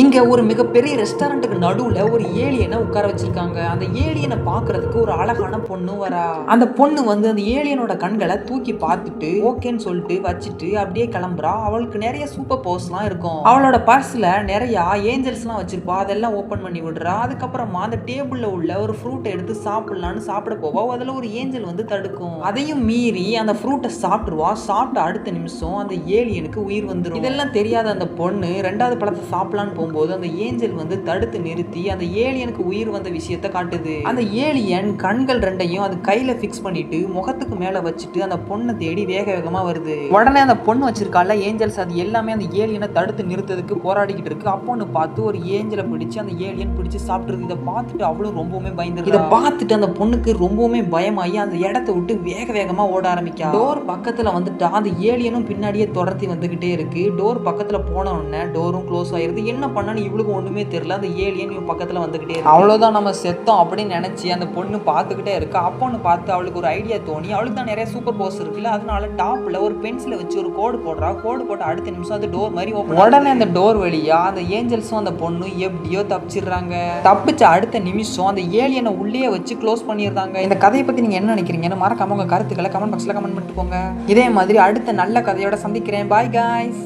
இங்க ஒரு மிகப்பெரிய ரெஸ்டாரண்ட்டுக்கு நடுவுல ஒரு ஏலியனை உட்கார வச்சிருக்காங்க. அந்த ஏலியனை பார்க்கறதுக்கு ஒரு அழகான பொண்ணு வரா. அந்த பொண்ணு வந்து அந்த ஏலியனோட கண்களை தூக்கி பார்த்துட்டு ஓகேன்னு சொல்லிட்டு வச்சுட்டு அப்படியே கிளம்புறா. அவளுக்கு நிறைய சூப்பர் பவர்ஸ்லாம் இருக்கும். அவளோட பர்ஸ்ல நிறைய ஏஞ்சல்ஸ்லாம் வச்சிருப்பா. அதெல்லாம் ஓபன் பண்ணி விடுறா. அதுக்கப்புறமா அந்த டேபிள்ல உள்ள ஒரு ஃப்ரூட்டை எடுத்து சாப்பிடலான்னு சாப்பிட போவா. அதுல ஒரு ஏஞ்சல் வந்து தடுக்கும். அதையும் மீறி அந்த ஃப்ரூட்டை சாப்பிட்டுருவா. சாப்பிட்ட அடுத்த நிமிஷம் அந்த ஏலியனுக்கு உயிர் வந்துடும். இதெல்லாம் தெரியாத அந்த பொண்ணு ரெண்டாவது பழத்தை சாப்பிடலான்னு போகும்போது அந்த ஏஞ்சல் வந்து தடுத்து நிறுத்தி அந்த ஏலியனுக்கு உயிர் வந்த விஷயத்தை காட்டுது. அந்த ஏலியன் கண்கள் ரெண்டையும் அது கையில பிக்ஸ் பண்ணிட்டு முகத்துக்கு மேல வச்சுட்டு அந்த பொண்ணை தேடி வேக வேகமா வருது. உடனே அந்த பொண்ணு வச்சிருக்கால ஏஞ்சல்ஸ் அது எல்லாமே அந்த ஏலியனை தடுத்து நிறுத்ததுக்கு போராடிக்கிட்டு இருக்கு. அப்போன்னு பார்த்து ஒரு ஏஞ்சலை பிடிச்சு அந்த ஏலியன் பிடிச்சு சாப்பிட்டுருக்கு. இதை பார்த்துட்டு அவளும் ரொம்பவுமே பயந்து இதை பார்த்துட்டு அந்த பொண்ணுக்கு ரொம்பவுமே பயமாயி அந்த இடத்த விட்டு வேக வேகமா ஓட ஆரம்பிக்கா. டோர் பக்கத்துல வந்துட்டா அந்த ஏலியனும் பின்னாடியே தொடர்த்தி வந்துகிட்டே இருக்கு. டோர் பக்கத்துல போன உடனே டோரும் க்ளோஸ் ஆயிருது. என்ன பண்ணான்னு இவளுக்கு ஒண்ணுமே தெரியல. அந்த ஏலியன் இவன் பக்கத்துல வந்துகிட்டே இருக்கு. அவ்வளவுதான் நம்ம செத்தோம் அப்படின்னு நினைச்சு அந்த பொண்ணு பார்த்துக்கிட்டே இருக்கு. அப்போன்னு பார்த்து அவளுக்கு ஒரு ஐடியா தோணி அவளுக்கு தான் நிறைய சூப்பர் பவர்ஸ் இருக்குல்ல, அதனால டாப்ல ஒரு பென்சிலை வச்சு ஒரு கோடு போடுறா. கோடு போட்டு அடுத்த நிமிஷம் அந்த டோர் மாதிரி ஓப்பன். உடனே அந்த டோர் வழியா அந்த ஏஞ்சல்ஸும் அந்த பொண்ணு எப்படியோ தப்பிச்சிடுறாங்க. தப்பிச்ச அடுத்த நிமிஷம் அந்த ஏலியனை உள்ளே வச்சு க்ளோஸ் பண்ணிடுறாங்க. இந்த கதையை பத்தி நீங்க என்ன நினைக்கிறீங்கன்னு மறக்காம உங்க கருத்துக்களை கமெண்ட் பாக்ஸ்ல கமெண்ட் பண்ணிட்டு போங்க. இதே மாதிரி அடுத்த நல்ல கதையோட சந்திக்கிறேன். Bye guys.